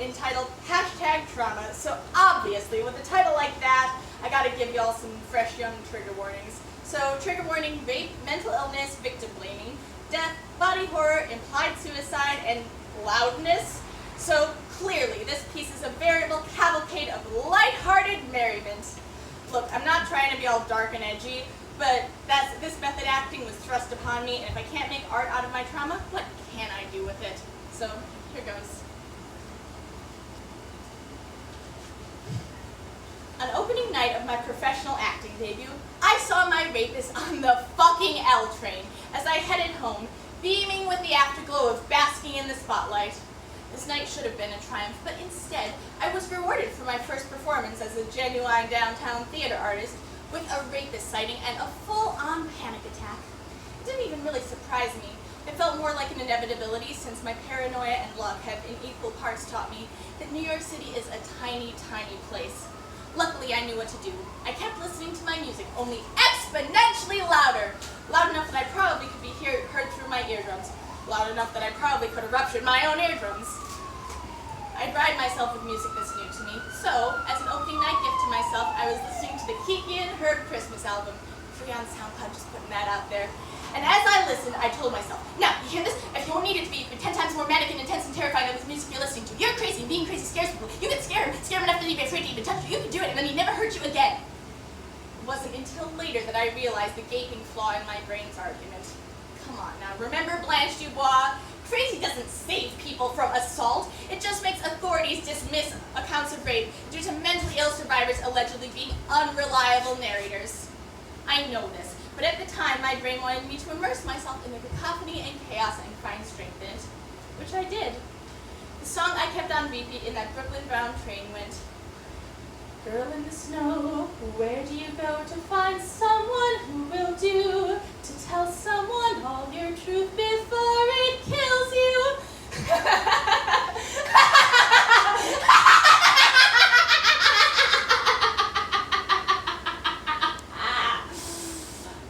entitled #Trauma. So obviously, with a title like that, I gotta give y'all some fresh young trigger warnings. So trigger warning: rape, mental illness, victim blaming, death, body horror, implied suicide, and loudness. So clearly, this piece is a veritable cavalcade of lighthearted merriment. Look, I'm not trying to be all dark and edgy, but this method acting was thrust upon me, and if I can't make art out of my trauma, what can I do with it? So here goes. On opening night of my professional acting debut, I saw my rapist on the fucking L train as I headed home, beaming with the afterglow of basking in the spotlight. This night should have been a triumph, but instead, I was rewarded for my first performance as a genuine downtown theater artist with a rapist sighting and a full-on panic attack. It didn't even really surprise me. It felt more like an inevitability since my paranoia and luck have in equal parts taught me that New York City is a tiny, tiny place. Luckily, I knew what to do. I kept listening to my music, only exponentially louder. Loud enough that I probably could be heard through my eardrums. Loud enough that I probably could have ruptured my own eardrums. I bribed myself with music that's new to me. So, as an opening night gift to myself, I was listening to the Kiki and Herb Christmas album. Free on SoundCloud, just putting that out there. And as I listened, I told myself, now, you hear this? If you need it to be 10 times more manic and intense and terrifying than this music you're listening to, you're crazy, and being crazy scares people. You can scare them enough that you'd be afraid to even touch you. You can do it, and then he'd never hurt you again. It wasn't until later that I realized the gaping flaw in my brain's argument. Come on now, remember Blanche Dubois? Crazy doesn't save people from assault. It just makes authorities dismiss accounts of rape due to mentally ill survivors allegedly being unreliable narrators. I know this, but at the time my brain wanted me to immerse myself in the cacophony and chaos and find strength in it, which I did. The song I kept on repeat in that Brooklyn-bound train went, "Girl in the snow, where do you go to find someone who will do? To tell someone all your truth before it kills you."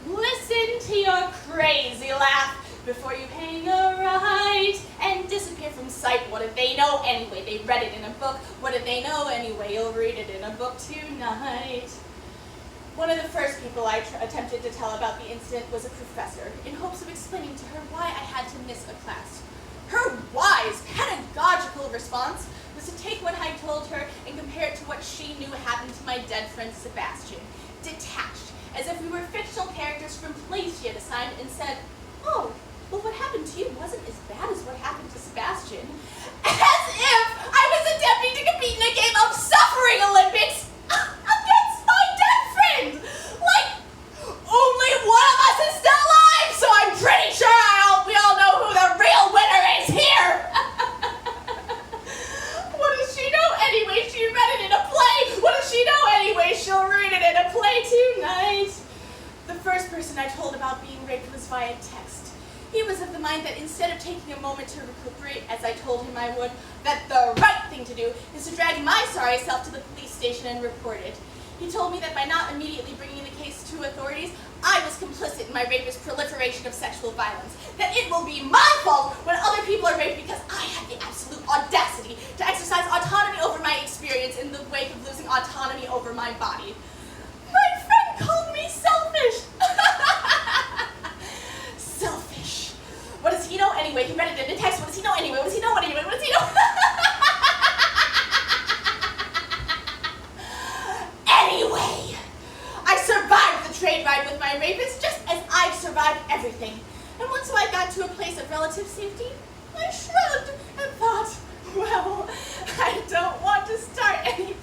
Listen to your crazy laugh before you hang a right and disappear from sight. What did they know anyway? They read it in a book. What did they know anyway? You'll read it in a book tonight. One of the first people I attempted to tell about the incident was a professor, in hopes of explaining to her why I had to miss a class. Her wise, pedagogical response was to take what I told her and compare it to what she knew happened to my dead friend Sebastian, detached, as if we were fictional characters from plays she had assigned, and said, "Oh, well, what happened to you wasn't as bad as what happened to Sebastian." As if I was attempting to compete in a game of suffering Olympics against my dead friend! Like, only one of us is still alive, so I'm pretty sure we all know who the real winner is here! What does she know anyway? She read it in a play! What does she know anyway? She'll read it in a play tonight! The first person I told about being raped was via text. He was of the mind that instead of taking a moment to recuperate, as I told him I would, that the right thing to do is to drag my sorry self to the police station and report it. He told me that by not immediately bringing the case to authorities, I was complicit in my rapist's proliferation of sexual violence. That it will be my fault when other people are raped because I had the absolute audacity to exercise autonomy over my experience in the wake of losing autonomy over my body. My friend called me selfish. Selfish. What does he know anyway? He read it in a text. What does he know anyway? What does he know anyway? What does he know? Anyway, I survived the train ride with my rapist just as I've survived everything. And once I got to a place of relative safety, I shrugged and thought, well, I don't want to start any